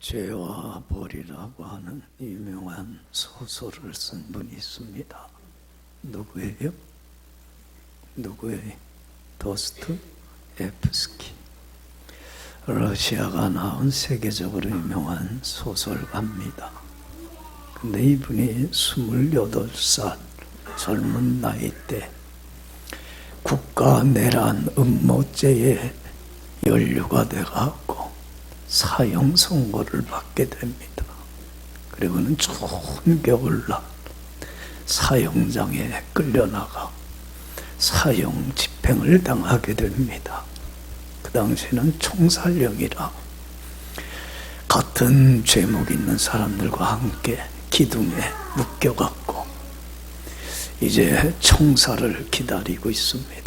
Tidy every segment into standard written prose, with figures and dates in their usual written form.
죄와 벌이라고 하는 유명한 소설을 쓴 분이 있습니다. 누구예요? 누구예요? 도스토옙스키. 러시아가 나온 세계적으로 유명한 소설가입니다. 근데 이분이 28살 젊은 나이 때 국가 내란 음모죄에 연루가 돼갖고 사형 선고를 받게 됩니다. 그리고는 추운 겨울날 사형장에 끌려나가 사형 집행을 당하게 됩니다. 그 당시에는 총살령이라 같은 죄목 있는 사람들과 함께 기둥에 묶여갖고 이제 총살을 기다리고 있습니다.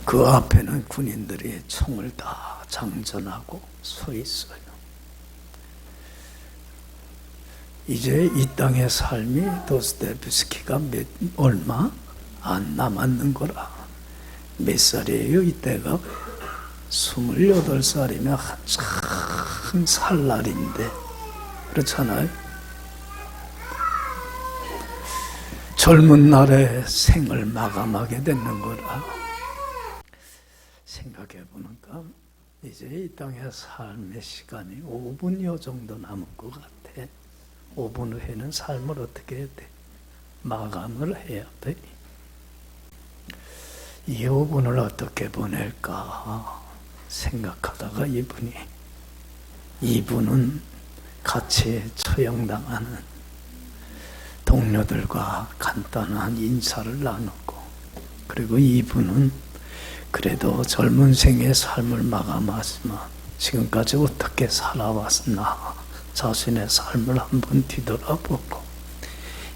그 앞에는 군인들이 총을 다 장전하고 서 있어요. 이제 이 땅의 삶이 도스토옙스키가 얼마 안 남았는 거라. 몇 살이에요? 이때가 28살이면 한참 살 날인데, 그렇잖아요. 젊은 날에 생을 마감하게 되는 거라. 생각해 보니까 이제 이 땅의 삶의 시간이 5분여 정도 남은 것 같아. 5분 후에는 삶을 어떻게 해야 돼? 마감을 해야 돼. 이 5분을 어떻게 보낼까 생각하다가 이분은 같이 처형당하는 동료들과 간단한 인사를 나누고, 그리고 이분은 그래도 젊은 생의 삶을 마감하지만 지금까지 어떻게 살아왔나 자신의 삶을 한번 뒤돌아보고,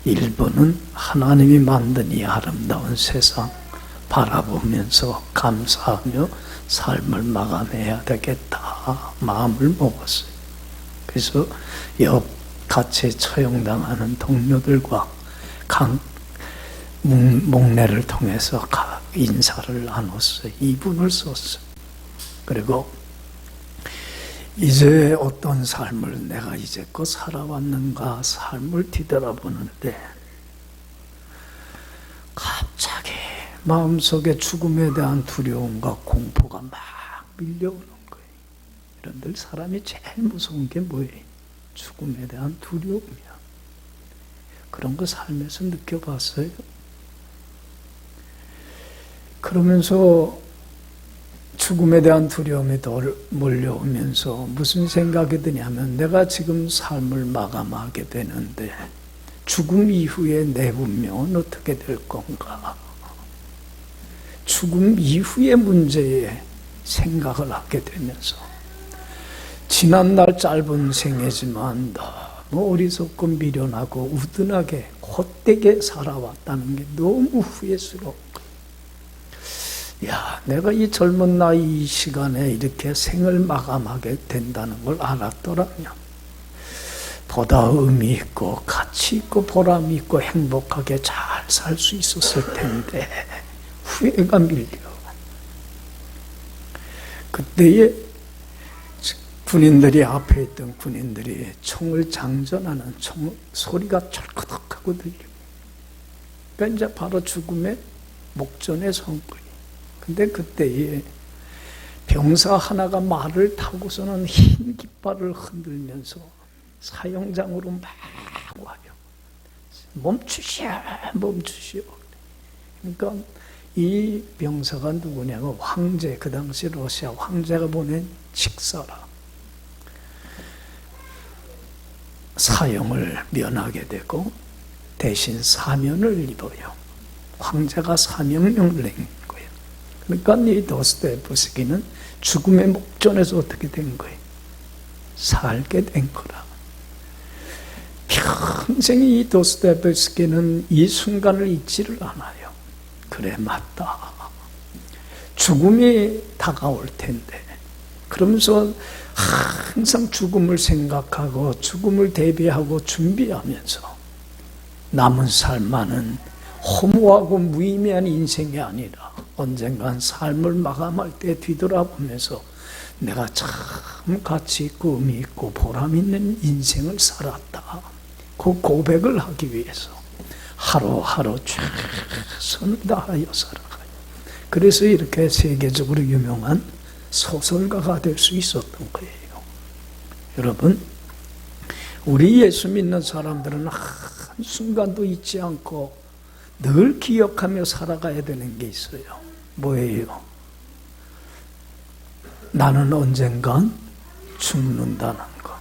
1번은 하나님이 만든 이 아름다운 세상 바라보면서 감사하며 삶을 마감해야 되겠다 마음을 먹었어요. 그래서 옆 같이 처형당하는 동료들과 목례를 통해서 인사를 나눴어요. 2분을 썼어요. 그리고 이제 어떤 삶을 내가 이제껏 살아왔는가 삶을 뒤돌아보는데 갑자기 마음속에 죽음에 대한 두려움과 공포가 막 밀려오는 거예요. 이런들 사람이 제일 무서운 게 뭐예요? 죽음에 대한 두려움이야. 그런 거 삶에서 느껴봤어요? 그러면서 죽음에 대한 두려움이 덜 몰려오면서 무슨 생각이 드냐면, 내가 지금 삶을 마감하게 되는데 죽음 이후에 내 운명은 어떻게 될 건가? 죽음 이후의 문제에 생각을 하게 되면서 지난날 짧은 생애지만 너무 어리석고 미련하고 우둔하게 헛되게 살아왔다는 게 너무 후회스러워. 야, 내가 이 젊은 나이 이 시간에 이렇게 생을 마감하게 된다는 걸 알았더라면 보다 의미 있고 가치 있고 보람 있고 행복하게 잘 살 수 있었을 텐데 후회가 밀려. 그때에 군인들이 앞에 있던 군인들이 총을 장전하는 소리가 철커덕하고 들려. 그러니까 이제 바로 죽음의 목전에 선 거예요. 근데 그때에 병사 하나가 말을 타고서는 흰 깃발을 흔들면서 사형장으로 막 와요. 멈추시오, 멈추시오. 그러니까 이 병사가 누구냐면 황제, 그 당시 러시아 황제가 보낸 직사라. 사형을 면하게 되고 대신 사면을 입어요. 황제가 사명령을 낸 거예요. 그러니까 이 도스토옙스키는 죽음의 목전에서 어떻게 된 거예요? 살게 된 거라. 평생 이 도스토옙스키는 이 순간을 잊지를 않아요. 그래, 맞다. 죽음이 다가올 텐데. 그러면서 항상 죽음을 생각하고 죽음을 대비하고 준비하면서 남은 삶만은 허무하고 무의미한 인생이 아니라 언젠간 삶을 마감할 때 뒤돌아보면서 내가 참 가치 있고 의미 있고 보람 있는 인생을 살았다. 그 고백을 하기 위해서 하루하루 최선을 다하여 살아가요. 그래서 이렇게 세계적으로 유명한 소설가가 될 수 있었던 거예요. 여러분, 우리 예수 믿는 사람들은 한순간도 잊지 않고 늘 기억하며 살아가야 되는 게 있어요. 뭐예요? 나는 언젠간 죽는다는 것.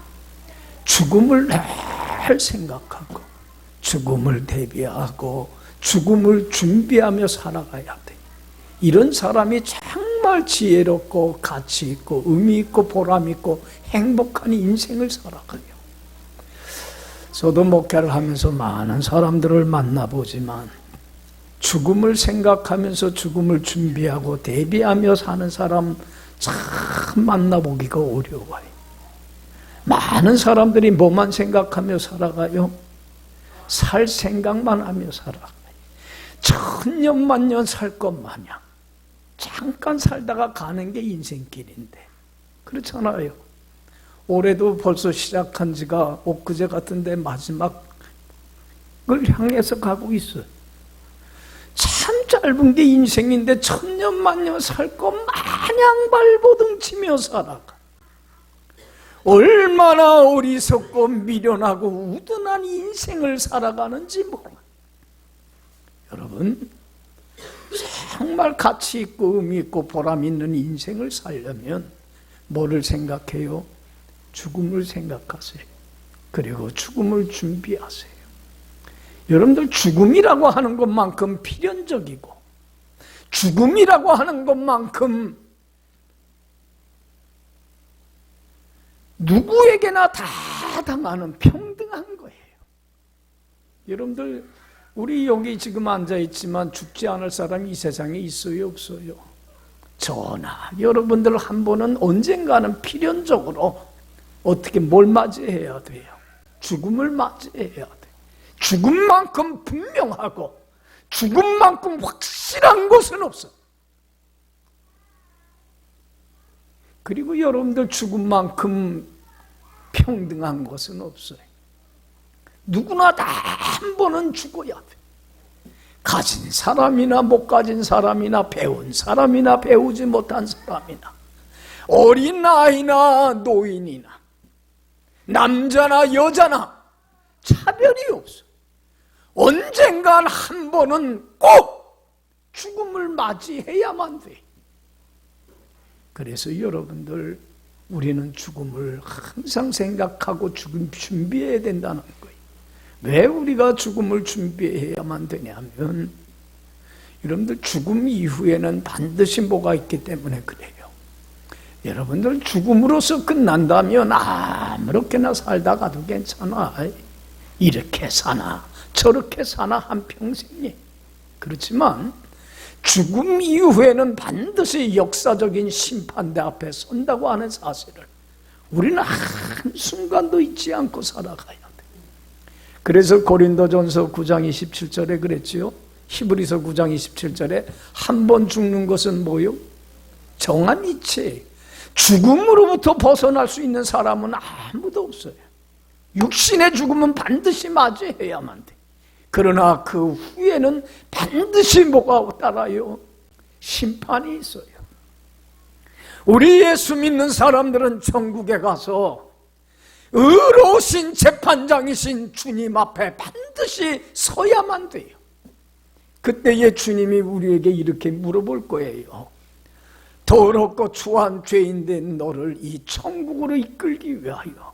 죽음을 늘 생각하고 죽음을 대비하고 죽음을 준비하며 살아가야 돼. 이런 사람이 정말 지혜롭고 가치 있고 의미 있고 보람 있고 행복한 인생을 살아가요. 저도 목회를 하면서 많은 사람들을 만나보지만 죽음을 생각하면서 죽음을 준비하고 대비하며 사는 사람 참 만나보기가 어려워요. 많은 사람들이 뭐만 생각하며 살아가요? 살 생각만 하며 살아가요. 천년만년 살 것 마냥 잠깐 살다가 가는 게 인생길인데 그렇잖아요. 올해도 벌써 시작한 지가 엊그제 같은데 마지막을 향해서 가고 있어요. 참 짧은 게 인생인데 천년만년 살 것 마냥 발버둥 치며 살아가. 얼마나 어리석고 미련하고 우둔한 인생을 살아가는지 몰라. 여러분, 정말 가치 있고 의미 있고 보람 있는 인생을 살려면 뭐를 생각해요? 죽음을 생각하세요. 그리고 죽음을 준비하세요. 여러분들, 죽음이라고 하는 것만큼 필연적이고 죽음이라고 하는 것만큼 누구에게나 다 당하는 평등한 거예요. 여러분들, 우리 여기 지금 앉아있지만 죽지 않을 사람이 이 세상에 있어요, 없어요? 전하, 여러분들 한 번은 언젠가는 필연적으로 어떻게 뭘 맞이해야 돼요? 죽음을 맞이해야 돼. 죽음만큼 분명하고 죽음만큼 확실한 것은 없어. 그리고 여러분들, 죽음만큼 평등한 것은 없어요. 누구나 다 한 번은 죽어야 돼. 가진 사람이나 못 가진 사람이나 배운 사람이나 배우지 못한 사람이나 어린 아이나 노인이나 남자나 여자나 차별이 없어. 언젠간 한 번은 꼭 죽음을 맞이해야만 돼. 그래서 여러분들, 우리는 죽음을 항상 생각하고 죽음 준비해야 된다는 거예요. 왜 우리가 죽음을 준비해야만 되냐면, 여러분들, 죽음 이후에는 반드시 뭐가 있기 때문에 그래요. 여러분들, 죽음으로서 끝난다면 아무렇게나 살다가도 괜찮아. 이렇게 사나 저렇게 사나 한평생이. 그렇지만 죽음 이후에는 반드시 역사적인 심판대 앞에 선다고 하는 사실을 우리는 한순간도 잊지 않고 살아가야 돼. 그래서 고린도전서 9장 27절에 그랬지요. 히브리서 9장 27절에 한 번 죽는 것은 뭐요? 정한 이치. 죽음으로부터 벗어날 수 있는 사람은 아무도 없어요. 육신의 죽음은 반드시 맞이해야만 돼. 그러나 그 후에는 반드시 뭐가 따라요? 심판이 있어요. 우리 예수 믿는 사람들은 천국에 가서 의로우신 재판장이신 주님 앞에 반드시 서야만 돼요. 그때에 주님이 우리에게 이렇게 물어볼 거예요. 더럽고 추한 죄인된 너를 이 천국으로 이끌기 위하여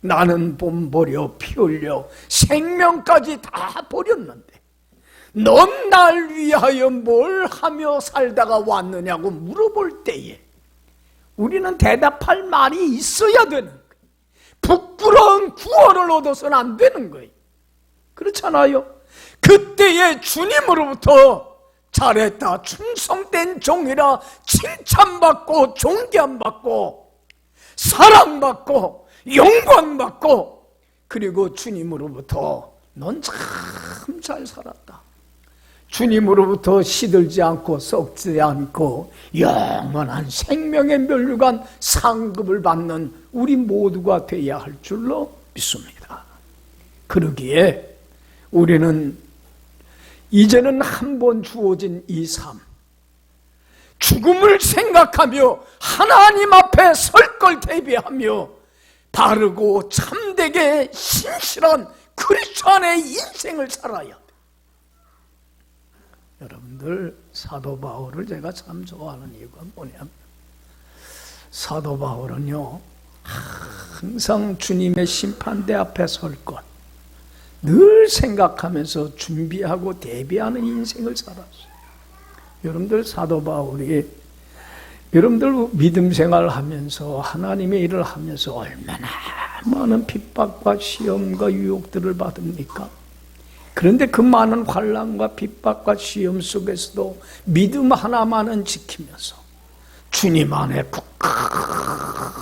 나는 봄 버려 피 흘려 생명까지 다 버렸는데 넌 날 위하여 뭘 하며 살다가 왔느냐고 물어볼 때에 우리는 대답할 말이 있어야 되는 거예요. 부끄러운 구원을 얻어서는 안 되는 거예요. 그렇잖아요. 그때에 주님으로부터 잘했다, 충성된 종이라 칭찬받고 존경받고 사랑받고 영광받고, 그리고 주님으로부터 넌 참 잘 살았다, 주님으로부터 시들지 않고 썩지 않고 영원한 생명의 면류관 상급을 받는 우리 모두가 되어야 할 줄로 믿습니다. 그러기에 우리는 이제는 한 번 주어진 이 삶, 죽음을 생각하며 하나님 앞에 설 걸 대비하며 바르고 참되게 신실한 그리스도인의 인생을 살아야 돼. 여러분들, 사도 바울을 제가 참 좋아하는 이유가 뭐냐면, 사도 바울은요 항상 주님의 심판대 앞에 설 것 늘 생각하면서 준비하고 대비하는 인생을 살았어요. 여러분들, 사도 바울이 여러분들 믿음 생활하면서 하나님의 일을 하면서 얼마나 많은 핍박과 시험과 유혹들을 받습니까? 그런데 그 많은 환난과 핍박과 시험 속에서도 믿음 하나만은 지키면서 주님 안에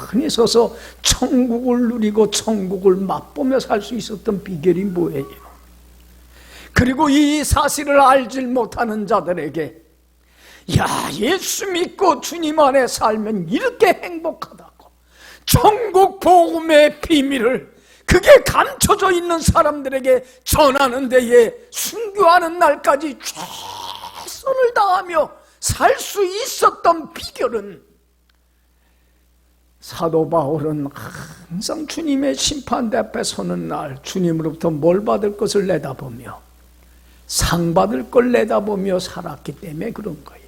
굳건히 서서 천국을 누리고 천국을 맛보며 살 수 있었던 비결이 뭐예요? 그리고 이 사실을 알지 못하는 자들에게, 야, 예수 믿고 주님 안에 살면 이렇게 행복하다고 천국 복음의 비밀을 그게 감춰져 있는 사람들에게 전하는 데에 순교하는 날까지 최선을 다하며 살 수 있었던 비결은, 사도 바울은 항상 주님의 심판대 앞에 서는 날 주님으로부터 뭘 받을 것을 내다보며 상 받을 걸 내다보며 살았기 때문에 그런 거예요.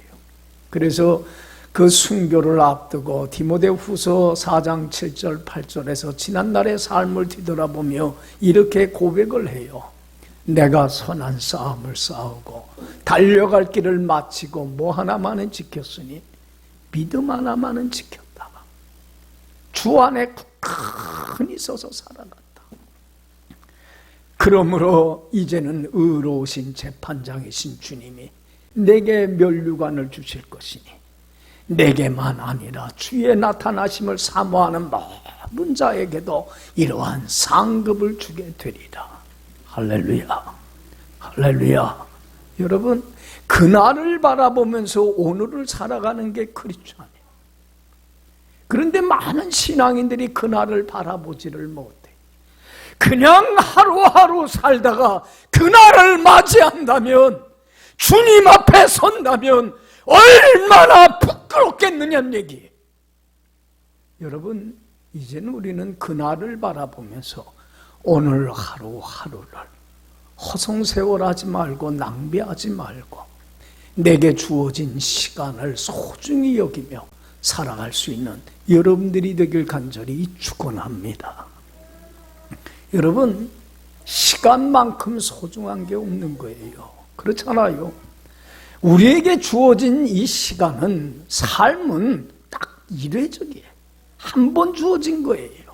그래서 그 순교를 앞두고 디모데후서 4장 7절 8절에서 지난날의 삶을 뒤돌아보며 이렇게 고백을 해요. 내가 선한 싸움을 싸우고 달려갈 길을 마치고 뭐 하나만은 지켰으니 믿음 하나만은 지켰다. 주 안에 굳건히 서서 살아갔다. 그러므로 이제는 의로우신 재판장이신 주님이 내게 면류관을 주실 것이니 내게만 아니라 주의 나타나심을 사모하는 모든 자에게도 이러한 상급을 주게 되리라. 할렐루야, 할렐루야. 여러분, 그날을 바라보면서 오늘을 살아가는 게 크리스찬이에요. 그런데 많은 신앙인들이 그날을 바라보지를 못해. 그냥 하루하루 살다가 그날을 맞이한다면, 주님 앞에 선다면 얼마나 부끄럽겠느냐는 얘기예요. 여러분, 이제는 우리는 그날을 바라보면서 오늘 하루하루를 허송세월하지 말고 낭비하지 말고 내게 주어진 시간을 소중히 여기며 살아갈 수 있는 여러분들이 되길 간절히 축원합니다. 여러분, 시간만큼 소중한 게 없는 거예요. 그렇잖아요. 우리에게 주어진 이 시간은, 삶은 딱 일회적이에요. 한 번 주어진 거예요.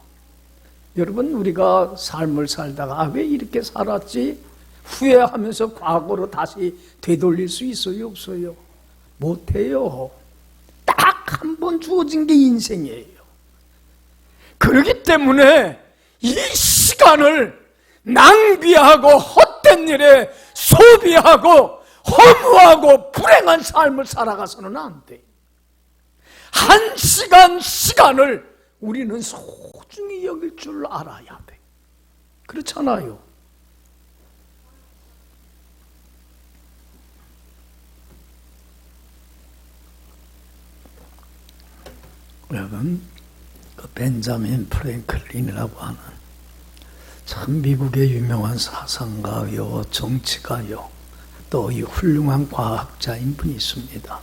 여러분, 우리가 삶을 살다가 왜 이렇게 살았지? 후회하면서 과거로 다시 되돌릴 수 있어요? 없어요? 못해요. 딱 한 번 주어진 게 인생이에요. 그렇기 때문에 이 시간을 낭비하고 헛된 일에 소비하고 허무하고 불행한 삶을 살아가서는 안 돼. 한 시간을 우리는 소중히 여길 줄 알아야 돼. 그렇잖아요. 여러분, 그 벤자민 프랭클린이라고 하는 참 미국의 유명한 사상가요, 정치가요, 또 이 훌륭한 과학자인 분이 있습니다.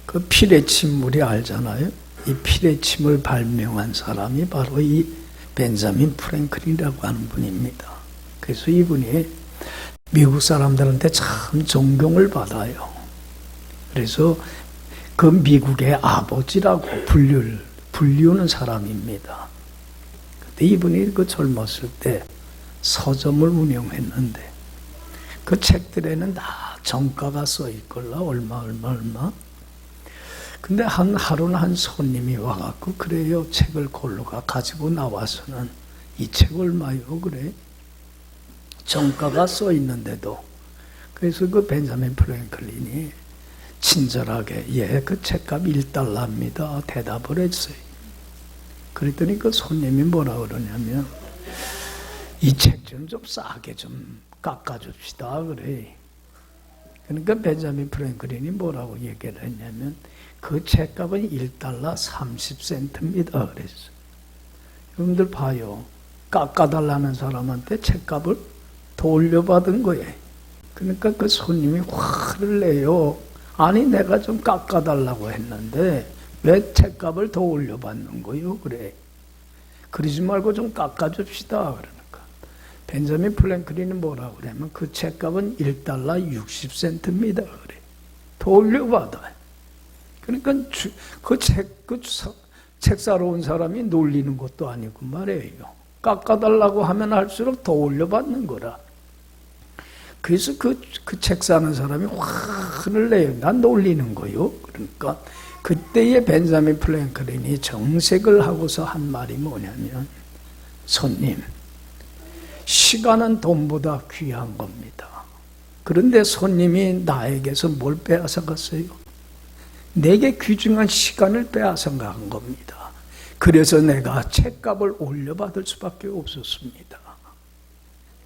그 필의 침물이 알잖아요. 이 필의 침을 발명한 사람이 바로 이 벤자민 프랭클린이라고 하는 분입니다. 그래서 이분이 미국 사람들한테 참 존경을 받아요. 그래서 그 미국의 아버지라고 불리우는 사람입니다. 근데 이분이 그 젊었을 때 서점을 운영했는데 그 책들에는 다 정가가 써 있걸라, 얼마. 근데 하루는 한 손님이 와갖고, 그래요, 책을 골로가 가지고 나와서는 이 책 얼마요? 그래. 정가가 써 있는데도. 그래서 그 벤자민 프랭클린이 친절하게 그 책값 $1입니다 대답을 했어요. 그랬더니 그 손님이 뭐라 그러냐면 이 책 좀 싸게 좀 깎아줍시다 그래. 그러니까 벤자민 프랭클린이 뭐라고 얘기를 했냐면 그 책값은 $1.30입니다 그랬어요. 여러분들 봐요. 깎아달라는 사람한테 책값을 더 올려받은 거예요. 그러니까 그 손님이 화를 내요. 아니 내가 좀 깎아달라고 했는데 왜 책값을 더 올려받는 거요? 그래. 그러지 말고 좀 깎아줍시다. 그러니까 벤자민 프랭클린이 뭐라고 그러냐면 그 책값은 $1.60입니다. 그래. 더 올려받아요. 그러니까 책 사러 온 사람이 놀리는 것도 아니고 말이에요. 깎아달라고 하면 할수록 더 올려받는 거라. 그래서 그 책 사는 사람이 화를 내요. 난 놀리는 거요. 그러니까 그때의 벤자민 프랭클린이 정색을 하고서 한 말이 뭐냐면 손님, 시간은 돈보다 귀한 겁니다. 그런데 손님이 나에게서 뭘 빼앗아 갔어요? 내게 귀중한 시간을 빼앗아 간 겁니다. 그래서 내가 책값을 올려받을 수밖에 없었습니다.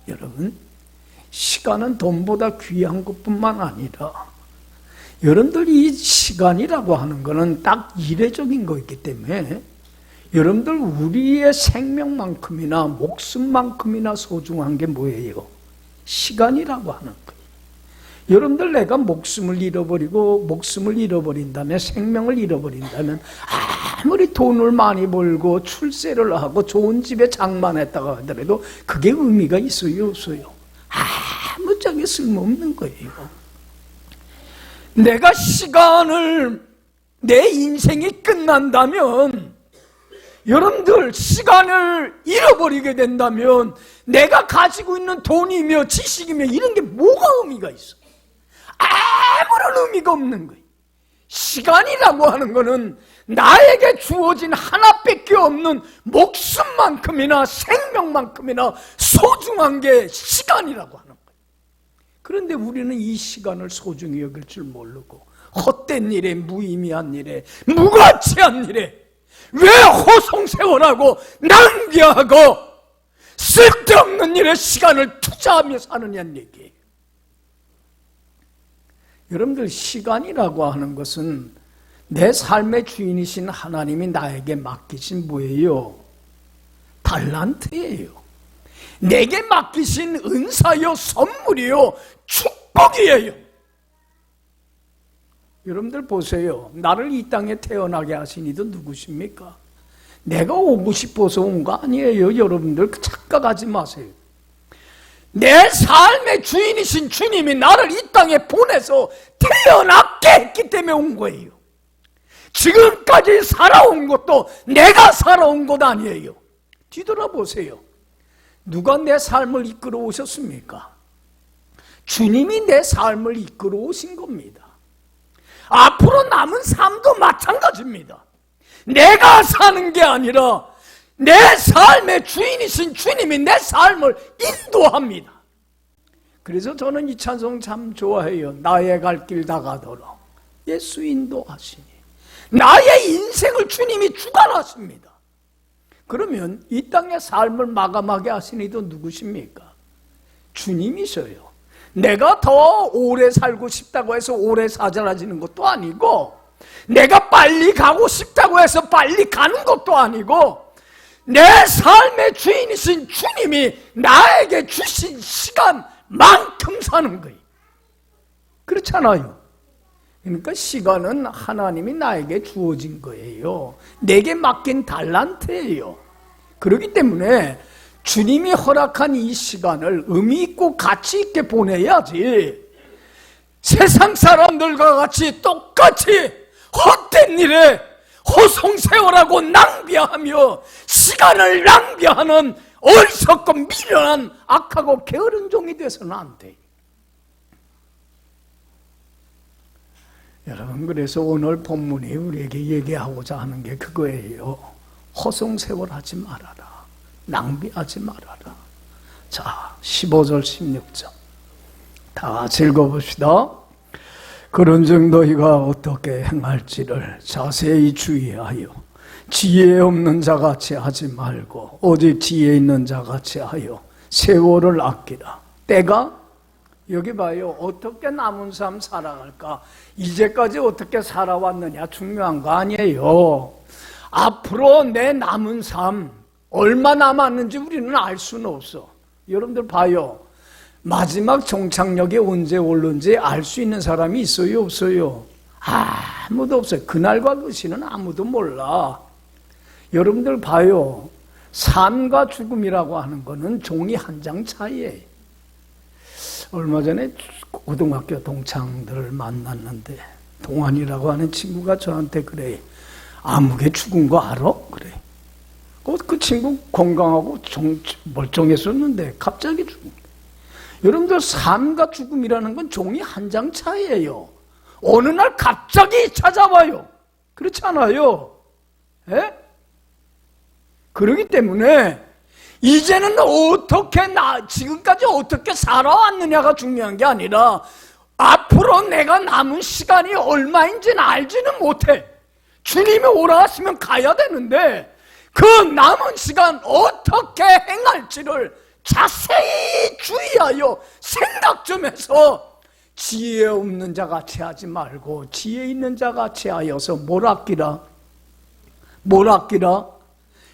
여러분, 시간은 돈보다 귀한 것뿐만 아니라 여러분들 이 시간이라고 하는 것은 딱 이례적인 거기 때문에 여러분들 우리의 생명만큼이나 목숨만큼이나 소중한 게 뭐예요? 시간이라고 하는 거예요. 여러분들 내가 목숨을 잃어버린다면 생명을 잃어버린다면 아무리 돈을 많이 벌고 출세를 하고 좋은 집에 장만했다고 하더라도 그게 의미가 있어요? 없어요? 아무짝에 쓸모없는 거예요. 내가 내 인생이 끝난다면 여러분들 시간을 잃어버리게 된다면 내가 가지고 있는 돈이며 지식이며 이런 게 뭐가 의미가 있어? 아무런 의미가 없는 거예요. 시간이라고 하는 거는 나에게 주어진 하나밖에 없는 목숨만큼이나 생명만큼이나 소중한 게 시간이라고 하는 거예요. 그런데 우리는 이 시간을 소중히 여길 줄 모르고 헛된 일에, 무의미한 일에, 무가치한 일에 왜 허송세월하고 낭비하고 쓸데없는 일에 시간을 투자하며 사느냐는 얘기예요. 여러분들 시간이라고 하는 것은 내 삶의 주인이신 하나님이 나에게 맡기신 뭐예요? 달란트예요. 내게 맡기신 은사요, 선물이요, 축복이에요. 여러분들 보세요. 나를 이 땅에 태어나게 하신 이도 누구십니까? 내가 오고 싶어서 온 거 아니에요. 여러분들 착각하지 마세요. 내 삶의 주인이신 주님이 나를 이 땅에 보내서 태어나게 했기 때문에 온 거예요. 지금까지 살아온 것도 내가 살아온 것 아니에요. 뒤돌아보세요. 누가 내 삶을 이끌어 오셨습니까? 주님이 내 삶을 이끌어 오신 겁니다. 앞으로 남은 삶도 마찬가지입니다. 내가 사는 게 아니라 내 삶의 주인이신 주님이 내 삶을 인도합니다. 그래서 저는 이 찬송 참 좋아해요. 나의 갈 길 다 가도록 예수 인도하시니. 나의 인생을 주님이 주관하십니다. 그러면 이 땅의 삶을 마감하게 하신 이도 누구십니까? 주님이셔요. 내가 더 오래 살고 싶다고 해서 오래 사라지는 것도 아니고, 내가 빨리 가고 싶다고 해서 빨리 가는 것도 아니고, 내 삶의 주인이신 주님이 나에게 주신 시간만큼 사는 거예요. 그렇잖아요. 그러니까 시간은 하나님이 나에게 주어진 거예요. 내게 맡긴 달란트예요. 그렇기 때문에 주님이 허락한 이 시간을 의미 있고 가치 있게 보내야지, 세상 사람들과 같이 똑같이 헛된 일에 허송세월하고 낭비하며 시간을 낭비하는 어리석고 미련한 악하고 게으른 종이 돼서는 안 돼. 여러분, 그래서 오늘 본문이 우리에게 얘기하고자 하는 게 그거예요. 허송세월하지 말아라. 낭비하지 말아라. 자, 15절 16절 다 같이 읽어봅시다. 그런즉 너희가 어떻게 행할지를 자세히 주의하여 지혜 없는 자같이 하지 말고 오직 지혜 있는 자같이 하여 세월을 아끼라. 때가 여기 봐요. 어떻게 남은 삶 살아갈까? 이제까지 어떻게 살아왔느냐 중요한 거 아니에요. 앞으로 내 남은 삶 얼마 남았는지 우리는 알 수는 없어. 여러분들 봐요. 마지막 종착역이 언제 오는지 알 수 있는 사람이 있어요? 없어요? 아무도 없어요. 그날과 그 시는 아무도 몰라. 여러분들 봐요. 삶과 죽음이라고 하는 거는 종이 한 장 차이예요. 얼마 전에 고등학교 동창들을 만났는데 동안이라고 하는 친구가 저한테 그래. 아무개 죽은 거 알아? 그래. 그 친구 건강하고 멀쩡했었는데 갑자기 죽은 거예요. 여러분들 삶과 죽음이라는 건 종이 한 장 차이예요. 어느 날 갑자기 찾아와요. 그렇지 않아요? 예? 그렇기 때문에 이제는 어떻게 지금까지 어떻게 살아왔느냐가 중요한 게 아니라 앞으로 내가 남은 시간이 얼마인지는 알지는 못해. 주님이 오라 하시면 가야 되는데 그 남은 시간 어떻게 행할지를 자세히 주의하여 생각 좀 해서 지혜 없는 자같이 하지 말고 지혜 있는 자같이 하여서 뭘 아끼라? 뭘 아끼라?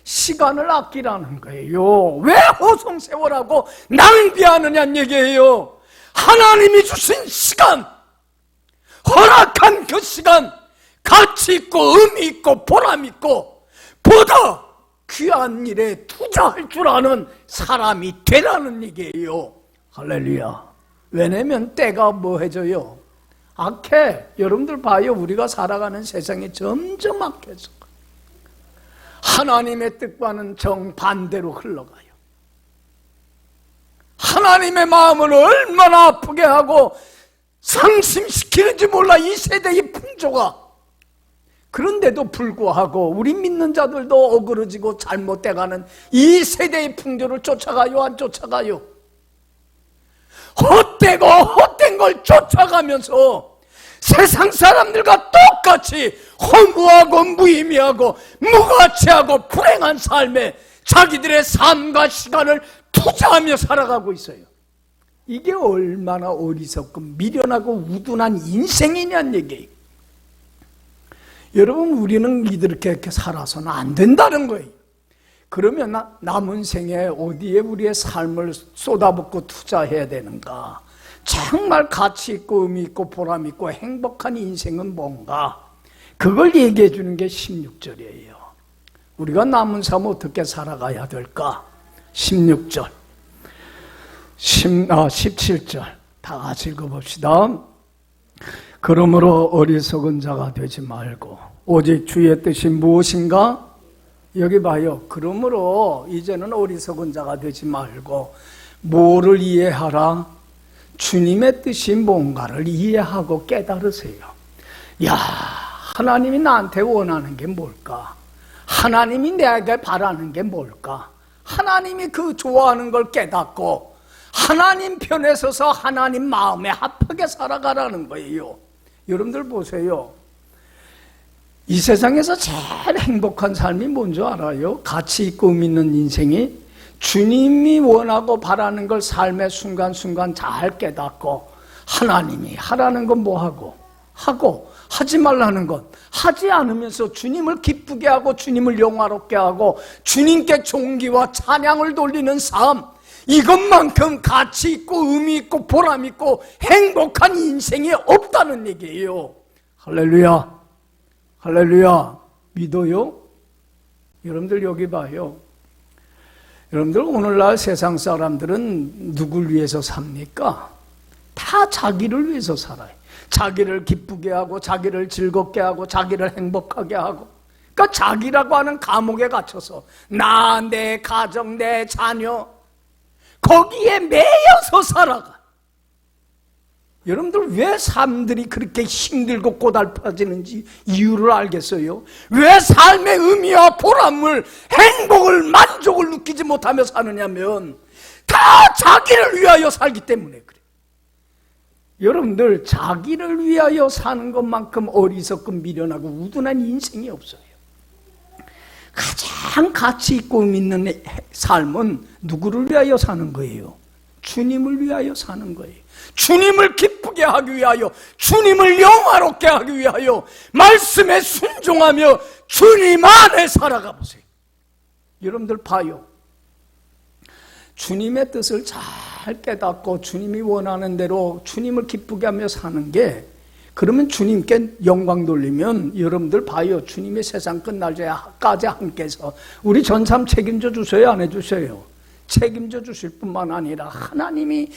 시간을 아끼라는 거예요. 왜 허송세월하고 낭비하느냐는 얘기예요. 하나님이 주신 시간, 허락한 그 시간 가치 있고 의미 있고 보람 있고 보다 귀한 일에 투자할 줄 아는 사람이 되라는 얘기예요. 할렐루야. 왜냐면 때가 뭐 해져요? 악해. 여러분들 봐요. 우리가 살아가는 세상이 점점 악해져. 하나님의 뜻과는 정반대로 흘러가요. 하나님의 마음을 얼마나 아프게 하고 상심시키는지 몰라 이 세대의 풍조가. 그런데도 불구하고 우리 믿는 자들도 어그러지고 잘못돼가는 이 세대의 풍조를 쫓아가요? 안 쫓아가요? 헛되고 헛된 걸 쫓아가면서 세상 사람들과 똑같이 허무하고 무의미하고 무가치하고 불행한 삶에 자기들의 삶과 시간을 투자하며 살아가고 있어요. 이게 얼마나 어리석고 미련하고 우둔한 인생이냐는 얘기예요. 여러분, 우리는 이렇게 살아서는 안 된다는 거예요. 그러면 남은 생에 어디에 우리의 삶을 쏟아붓고 투자해야 되는가? 정말 가치 있고 의미 있고 보람 있고 행복한 인생은 뭔가? 그걸 얘기해 주는 게 16절이에요. 우리가 남은 삶 어떻게 살아가야 될까? 16절, 17절 다 같이 읽어봅시다. 그러므로 어리석은 자가 되지 말고 오직 주의 뜻이 무엇인가? 여기 봐요. 그러므로 이제는 어리석은 자가 되지 말고 뭐를 이해하라? 주님의 뜻이 뭔가를 이해하고 깨달으세요. 야, 하나님이 나한테 원하는 게 뭘까? 하나님이 내게 바라는 게 뭘까? 하나님이 그 좋아하는 걸 깨닫고 하나님 편에 서서 하나님 마음에 합하게 살아가라는 거예요. 여러분들 보세요. 이 세상에서 제일 행복한 삶이 뭔지 알아요? 가치 있고 의미 있는 인생이 주님이 원하고 바라는 걸 삶의 순간순간 잘 깨닫고 하나님이 하라는 건 뭐하고 하고 하지 말라는 건 하지 않으면서 주님을 기쁘게 하고 주님을 영화롭게 하고 주님께 존귀와 찬양을 돌리는 삶, 이것만큼 가치 있고 의미 있고 보람 있고 행복한 인생이 없다는 얘기예요. 할렐루야. 할렐루야. 믿어요? 여러분들 여기 봐요. 여러분들 오늘날 세상 사람들은 누굴 위해서 삽니까? 다 자기를 위해서 살아요. 자기를 기쁘게 하고 자기를 즐겁게 하고 자기를 행복하게 하고, 그러니까 자기라고 하는 감옥에 갇혀서 나, 내 가정, 내 자녀 거기에 매여서 살아가. 여러분들 왜 삶들이 그렇게 힘들고 고달파지는지 이유를 알겠어요? 왜 삶의 의미와 보람을, 행복을, 만족을 느끼지 못하며 사느냐면 다 자기를 위하여 살기 때문에 그래. 여러분들 자기를 위하여 사는 것만큼 어리석고 미련하고 우둔한 인생이 없어요. 가장 가치 있고 의미 있는 삶은 누구를 위하여 사는 거예요? 주님을 위하여 사는 거예요. 주님을 기쁘게 하기 위하여, 주님을 영화롭게 하기 위하여 말씀에 순종하며 주님 안에 살아가 보세요. 여러분들 봐요. 주님의 뜻을 잘 깨닫고 주님이 원하는 대로 주님을 기쁘게 하며 사는 게, 그러면 주님께 영광 돌리면 여러분들 봐요. 주님의 세상 끝날 때까지 함께해서 우리 전삼 책임져 주셔요, 안 해주셔요? 책임져 주실 뿐만 아니라 하나님이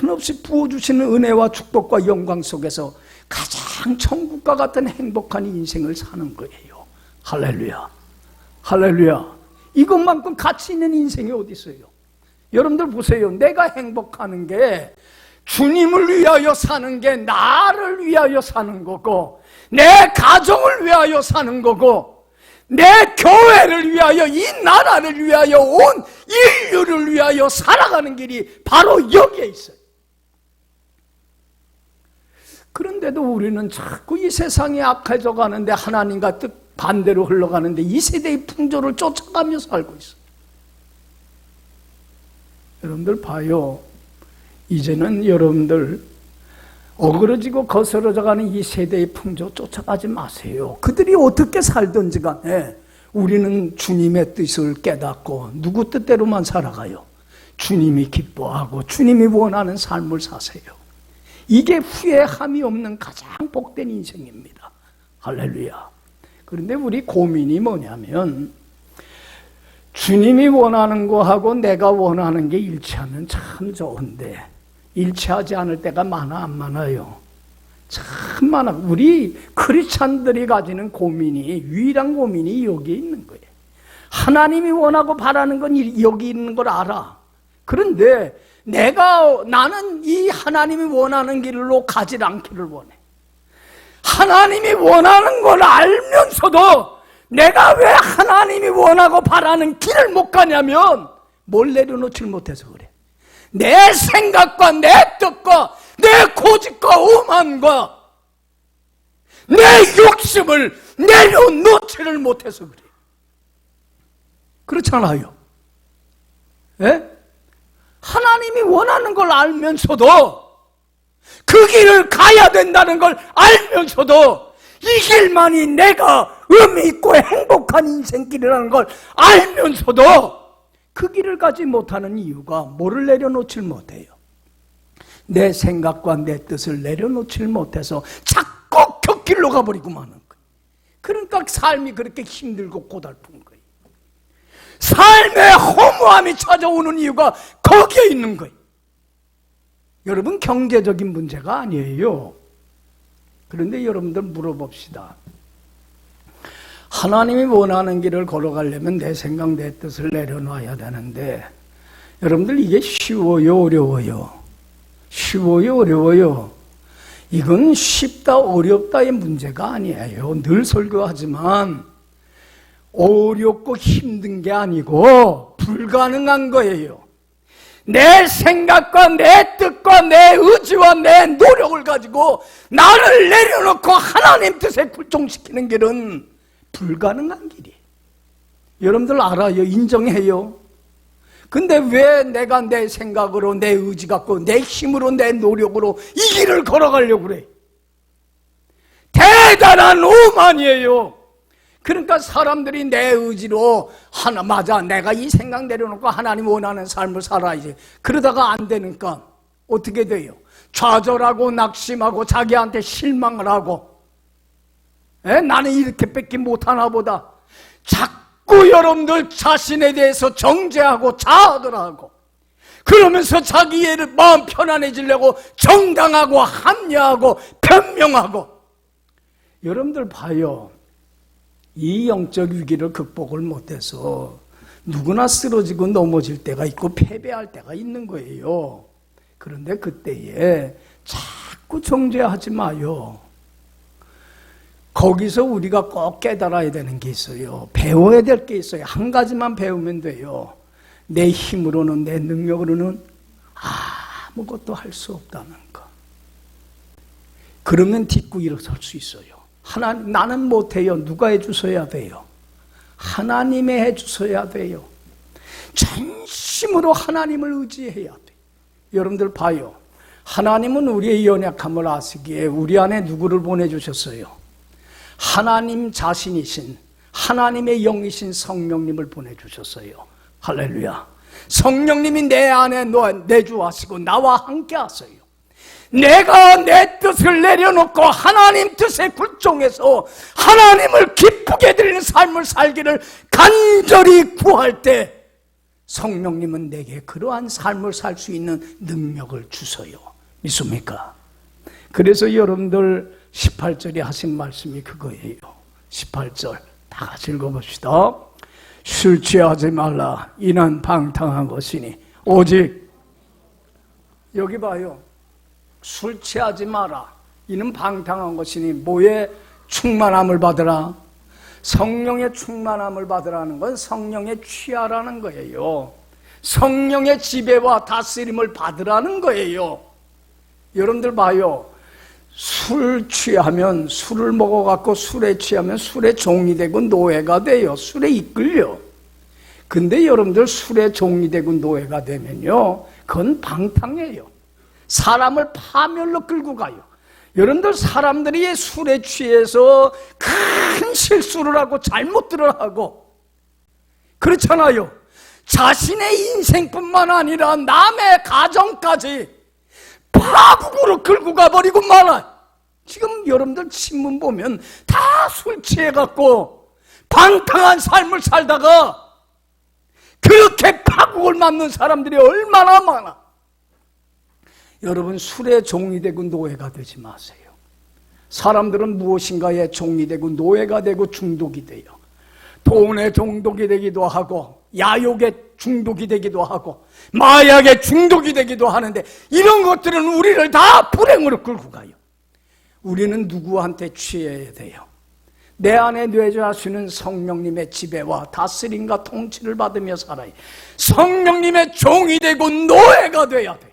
한없이 부어주시는 은혜와 축복과 영광 속에서 가장 천국과 같은 행복한 인생을 사는 거예요. 할렐루야, 할렐루야. 이것만큼 가치 있는 인생이 어디 있어요? 여러분들 보세요. 내가 행복하는 게 주님을 위하여 사는 게 나를 위하여 사는 거고, 내 가정을 위하여 사는 거고, 내 교회를 위하여, 이 나라를 위하여, 온 인류를 위하여 살아가는 길이 바로 여기에 있어요. 그런데도 우리는 자꾸 이 세상이 악해져 가는데, 하나님과 뜻 반대로 흘러가는데 이 세대의 풍조를 쫓아가며 살고 있어요. 여러분들 봐요. 이제는 여러분들 어그러지고 거스러져가는 이 세대의 풍조 쫓아가지 마세요. 그들이 어떻게 살든지 간에 우리는 주님의 뜻을 깨닫고 누구 뜻대로만 살아가요. 주님이 기뻐하고 주님이 원하는 삶을 사세요. 이게 후회함이 없는 가장 복된 인생입니다. 할렐루야. 그런데 우리 고민이 뭐냐면, 주님이 원하는 거하고 내가 원하는 게 일치하면 참 좋은데 일치하지 않을 때가 많아, 안 많아요? 참 많아. 우리 크리스찬들이 가지는 고민이, 유일한 고민이 여기에 있는 거예요. 하나님이 원하고 바라는 건 여기 있는 걸 알아. 그런데 나는 이 하나님이 원하는 길로 가지 않기를 원해. 하나님이 원하는 걸 알면서도 내가 왜 하나님이 원하고 바라는 길을 못 가냐면 뭘 내려놓질 못해서 그래. 내 생각과 내 뜻과 내 고집과 오만과 내 욕심을 내려놓지를 못해서 그래. 그렇잖아요. 예? 하나님이 원하는 걸 알면서도, 그 길을 가야 된다는 걸 알면서도, 이 길만이 내가 의미 있고 행복한 인생길이라는 걸 알면서도 그 길을 가지 못하는 이유가 뭐를 내려놓질 못해요? 내 생각과 내 뜻을 내려놓질 못해서 자꾸 곁길로 가버리고 마는 거예요. 그러니까 삶이 그렇게 힘들고 고달픈 거예요. 삶의 허무함이 찾아오는 이유가 거기에 있는 거예요. 여러분, 경제적인 문제가 아니에요. 그런데 여러분들 물어봅시다. 하나님이 원하는 길을 걸어가려면 내 생각, 내 뜻을 내려놔야 되는데, 여러분들 이게 쉬워요, 어려워요? 쉬워요, 어려워요? 이건 쉽다, 어렵다의 문제가 아니에요. 늘 설교하지만 어렵고 힘든 게 아니고 불가능한 거예요. 내 생각과 내 뜻과 내 의지와 내 노력을 가지고 나를 내려놓고 하나님 뜻에 굴종시키는 길은 불가능한 길이에요. 여러분들 알아요? 인정해요? 근데 왜 내가 내 생각으로, 내 의지 갖고, 내 힘으로, 내 노력으로 이 길을 걸어가려고 그래? 대단한 오만이에요. 그러니까 사람들이 내 의지로 맞아, 내가 이 생각 내려놓고 하나님 원하는 삶을 살아야지. 그러다가 안 되니까 어떻게 돼요? 좌절하고 낙심하고 자기한테 실망을 하고, 나는 이렇게 뺏기 못하나 보다. 자꾸 여러분들 자신에 대해서 정죄하고 자아들하고, 그러면서 자기의 마음 편안해지려고 정당하고 합리화하고 변명하고. 여러분들 봐요. 이 영적 위기를 극복을 못해서 누구나 쓰러지고 넘어질 때가 있고 패배할 때가 있는 거예요. 그런데 그때에 자꾸 정죄하지 마요. 거기서 우리가 꼭 깨달아야 되는 게 있어요. 배워야 될 게 있어요. 한 가지만 배우면 돼요. 내 힘으로는, 내 능력으로는 아무것도 할 수 없다는 거. 그러면 딛고 일어설 수 있어요. 나는 못해요. 누가 해주셔야 돼요? 하나님이 해주셔야 돼요. 전심으로 하나님을 의지해야 돼요. 여러분들 봐요. 하나님은 우리의 연약함을 아시기에 우리 안에 누구를 보내주셨어요? 하나님 자신이신, 하나님의 영이신 성령님을 보내주셨어요. 할렐루야. 성령님이 내 안에 내주하시고 나와 함께 하세요. 내가 내 뜻을 내려놓고 하나님 뜻에 굴종해서 하나님을 기쁘게 드리는 삶을 살기를 간절히 구할 때 성령님은 내게 그러한 삶을 살 수 있는 능력을 주셔요. 믿습니까? 그래서 여러분들 18절에 하신 말씀이 그거예요. 18절 다 같이 읽어봅시다. 술 취하지 말라. 이는 방탕한 것이니 오직, 여기 봐요. 술 취하지 마라. 이는 방탕한 것이니 뭐에 충만함을 받으라? 성령의 충만함을 받으라는 건 성령의 취하라는 거예요. 성령의 지배와 다스림을 받으라는 거예요. 여러분들 봐요. 술 취하면, 술을 먹어갖고 술에 취하면 술의 종이 되고 노예가 돼요. 술에 이끌려. 근데 여러분들 술의 종이 되고 노예가 되면요, 그건 방탕이에요. 사람을 파멸로 끌고 가요. 여러분들 사람들이 술에 취해서 큰 실수를 하고 잘못들을 하고 그렇잖아요. 자신의 인생뿐만 아니라 남의 가정까지 파국으로 끌고 가버리고 말아요. 지금 여러분들 신문 보면 다 술 취해갖고 방탕한 삶을 살다가 그렇게 파국을 맞는 사람들이 얼마나 많아. 여러분 술의 종이 되고 노예가 되지 마세요. 사람들은 무엇인가에 종이 되고 노예가 되고 중독이 돼요. 돈에 중독이 되기도 하고 야욕에 중독이 되기도 하고 마약에 중독이 되기도 하는데 이런 것들은 우리를 다 불행으로 끌고 가요. 우리는 누구한테 취해야 돼요? 내 안에 내주하시는 성령님의 지배와 다스림과 통치를 받으며 살아요. 성령님의 종이 되고 노예가 돼야 돼요.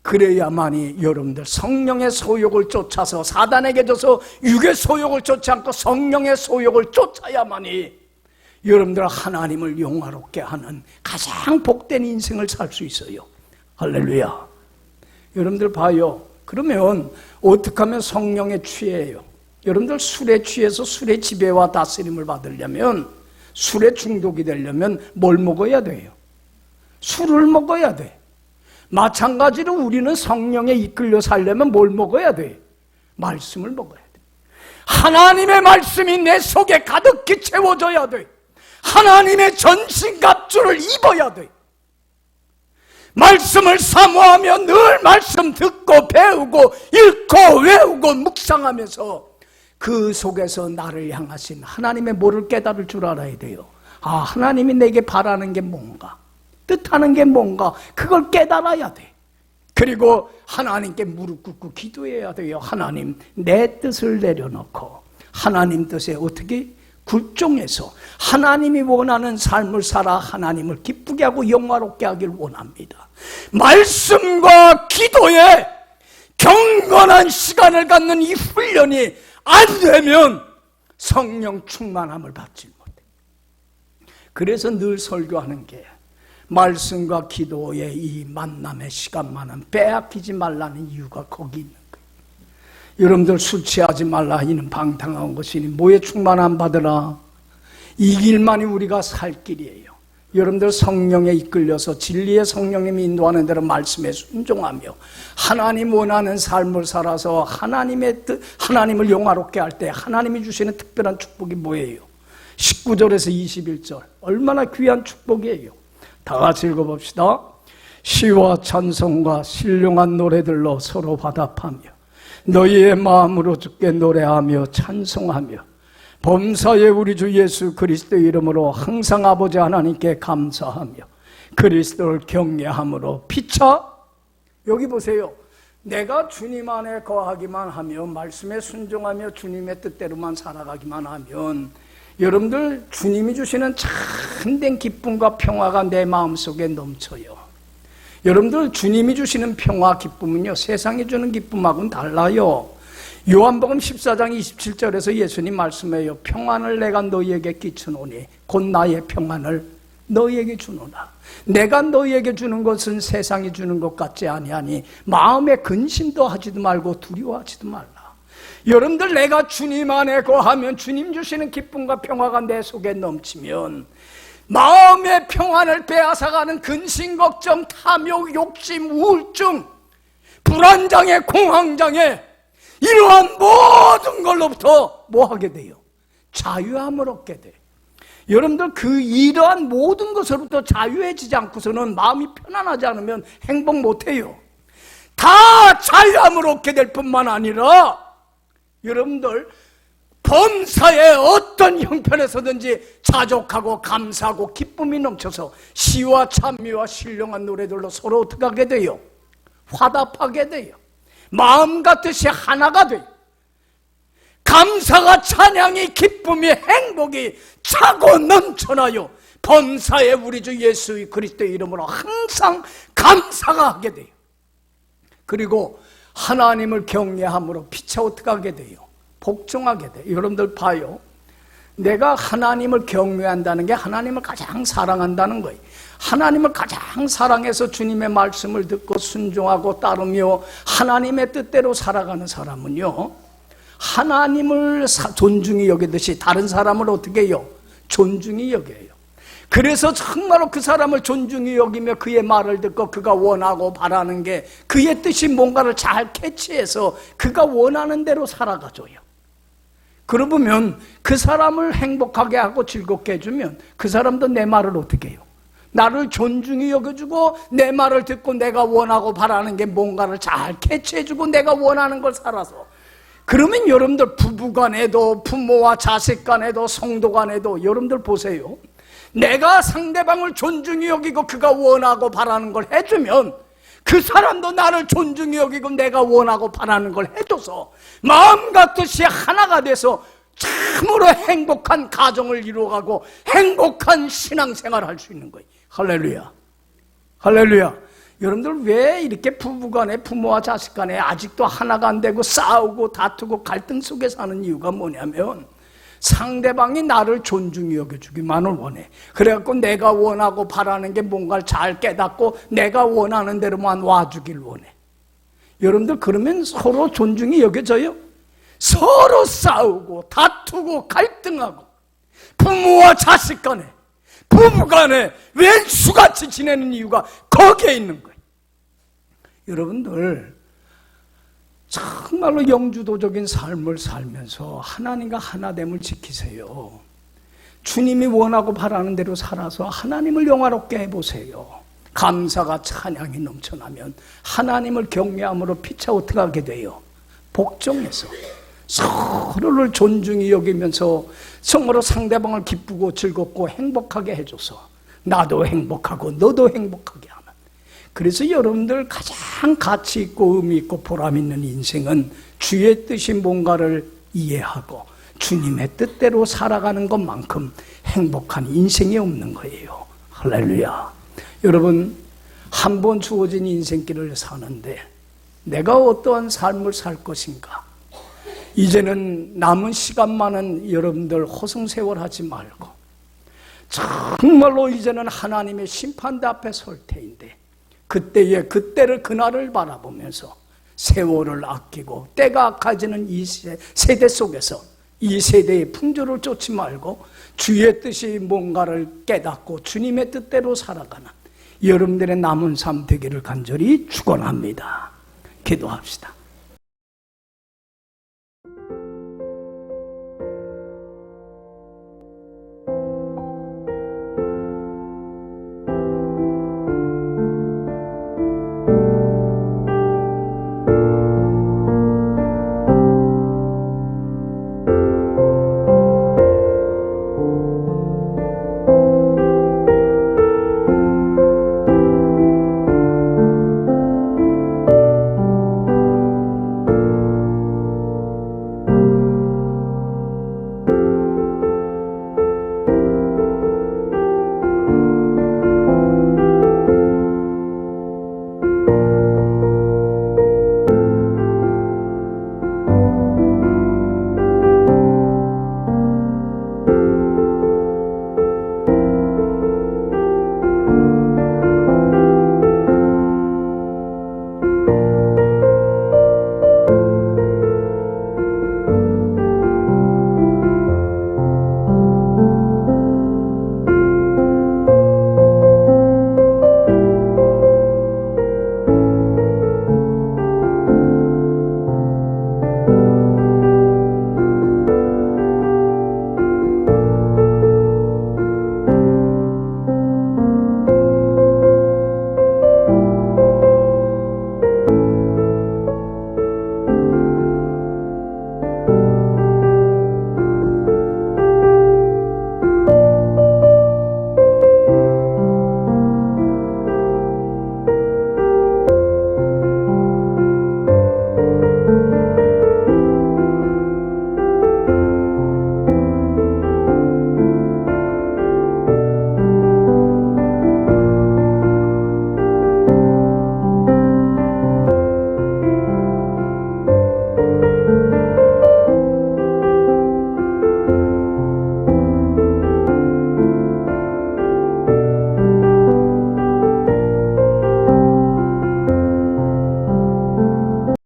그래야만이 여러분들 성령의 소욕을 쫓아서 사단에게 져서 육의 소욕을 쫓지 않고 성령의 소욕을 쫓아야만이 여러분들 하나님을 영화롭게 하는 가장 복된 인생을 살 수 있어요. 할렐루야. 여러분들 봐요. 그러면 어떻게 하면 성령에 취해요? 여러분들 술에 취해서 술의 지배와 다스림을 받으려면, 술에 중독이 되려면 뭘 먹어야 돼요? 술을 먹어야 돼. 마찬가지로 우리는 성령에 이끌려 살려면 뭘 먹어야 돼? 말씀을 먹어야 돼. 하나님의 말씀이 내 속에 가득히 채워져야 돼. 하나님의 전신갑주를 입어야 돼. 말씀을 사모하며 늘 말씀 듣고 배우고 읽고 외우고 묵상하면서 그 속에서 나를 향하신 하나님의 뭐를 깨달을 줄 알아야 돼요. 아, 하나님이 내게 바라는 게 뭔가, 뜻하는 게 뭔가, 그걸 깨달아야 돼. 그리고 하나님께 무릎 꿇고 기도해야 돼요. 하나님, 내 뜻을 내려놓고 하나님 뜻에 어떻게 굴종해서 하나님이 원하는 삶을 살아 하나님을 기쁘게 하고 영화롭게 하길 원합니다. 말씀과 기도에 경건한 시간을 갖는 이 훈련이 안 되면 성령 충만함을 받지 못해. 그래서 늘 설교하는 게 말씀과 기도의 이 만남의 시간만은 빼앗기지 말라는 이유가 거기 있는 거예요. 여러분들 술 취하지 말라. 이는 방탕한 것이니 뭐에 충만함 받으라. 이 길만이 우리가 살 길이에요. 여러분들 성령에 이끌려서 진리의 성령님이 인도하는 대로 말씀에 순종하며 하나님 원하는 삶을 살아서 하나님의 뜻, 하나님을 영화롭게 할 때 하나님이 주시는 특별한 축복이 뭐예요? 19절에서 21절 얼마나 귀한 축복이에요. 다 같이 읽어봅시다. 시와 찬송과 신령한 노래들로 서로 화답하며 너희의 마음으로 주께 노래하며 찬송하며 범사의 우리 주 예수 그리스도 이름으로 항상 아버지 하나님께 감사하며 그리스도를 경외함으로 피차, 여기 보세요. 내가 주님 안에 거하기만 하며 말씀에 순종하며 주님의 뜻대로만 살아가기만 하면 여러분들 주님이 주시는 참된 기쁨과 평화가 내 마음속에 넘쳐요. 여러분들 주님이 주시는 평화 기쁨은요 세상이 주는 기쁨하고는 달라요. 요한복음 14장 27절에서 예수님 말씀해요. 평안을 내가 너희에게 끼치노니 곧 나의 평안을 너희에게 주노라. 내가 너희에게 주는 것은 세상이 주는 것 같지 아니하니 마음에 근심도 하지도 말고 두려워하지도 말라. 여러분들 내가 주님 안에 거하면 주님 주시는 기쁨과 평화가 내 속에 넘치면 마음의 평안을 빼앗아가는 근심, 걱정, 탐욕, 욕심, 우울증, 불안장애, 공황장애 이러한 모든 걸로부터 뭐 하게 돼요? 자유함을 얻게 돼요. 여러분들 이러한 모든 것으로부터 자유해지지 않고서는 마음이 편안하지 않으면 행복 못해요. 다 자유함을 얻게 될 뿐만 아니라 여러분들 범사의 어떤 형편에서든지 자족하고 감사하고 기쁨이 넘쳐서 시와 찬미와 신령한 노래들로 서로 어떻게 하게 돼요? 화답하게 돼요. 마음과 뜻이 하나가 돼요. 감사가 찬양이 기쁨이 행복이 차고 넘쳐나요. 범사의 우리 주 예수 그리스도의 이름으로 항상 감사가 하게 돼요. 그리고 하나님을 경외함으로 피차 어떻게 하게 돼요? 복종하게 돼요. 여러분들 봐요. 내가 하나님을 경외한다는 게 하나님을 가장 사랑한다는 거예요. 하나님을 가장 사랑해서 주님의 말씀을 듣고 순종하고 따르며 하나님의 뜻대로 살아가는 사람은요 하나님을 존중히 여기듯이 다른 사람을 어떻게 해요? 존중히 여겨요. 그래서 정말로 그 사람을 존중히 여기며 그의 말을 듣고 그가 원하고 바라는 게 그의 뜻이 뭔가를 잘 캐치해서 그가 원하는 대로 살아가줘요. 그러면 그 사람을 행복하게 하고 즐겁게 해주면 그 사람도 내 말을 어떻게 해요? 나를 존중히 여겨주고 내 말을 듣고 내가 원하고 바라는 게 뭔가를 잘 캐치해주고 내가 원하는 걸 살아서 그러면 여러분들 부부간에도 부모와 자식간에도 성도간에도 여러분들 보세요. 내가 상대방을 존중히 여기고 그가 원하고 바라는 걸 해주면 그 사람도 나를 존중히 여기고 내가 원하고 바라는 걸 해줘서 마음과 뜻이 하나가 돼서 참으로 행복한 가정을 이루어가고 행복한 신앙생활을 할 수 있는 거예요. 할렐루야. 할렐루야. 여러분들 왜 이렇게 부부간에 부모와 자식간에 아직도 하나가 안 되고 싸우고 다투고 갈등 속에 사는 이유가 뭐냐면 상대방이 나를 존중히 여겨주기만을 원해. 그래갖고 내가 원하고 바라는 게 뭔가를 잘 깨닫고 내가 원하는 대로만 와주길 원해. 여러분들 그러면 서로 존중이 여겨져요? 서로 싸우고 다투고 갈등하고 부모와 자식 간에 부부 간에 왼수같이 지내는 이유가 거기에 있는 거예요. 여러분들 정말로 영주도적인 삶을 살면서 하나님과 하나됨을 지키세요. 주님이 원하고 바라는 대로 살아서 하나님을 영화롭게 해보세요. 감사가 찬양이 넘쳐나면 하나님을 경외함으로 피차 어떻게 하게 돼요? 복종해서 서로를 존중히 여기면서 정말로 상대방을 기쁘고 즐겁고 행복하게 해줘서 나도 행복하고 너도 행복하게 하는. 그래서 여러분들 가장 가치 있고 의미 있고 보람 있는 인생은 주의 뜻이 뭔가를 이해하고 주님의 뜻대로 살아가는 것만큼 행복한 인생이 없는 거예요. 할렐루야. 여러분 한 번 주어진 인생길을 사는데 내가 어떠한 삶을 살 것인가? 이제는 남은 시간만은 여러분들 허송세월하지 말고 정말로 이제는 하나님의 심판대 앞에 설 때인데 그때를 그날을 바라보면서 세월을 아끼고 때가 악해지는 이 세대 속에서 이 세대의 풍조를 쫓지 말고 주의 뜻이 뭔가를 깨닫고 주님의 뜻대로 살아가는 여러분들의 남은 삶 되기를 간절히 축원합니다. 기도합시다.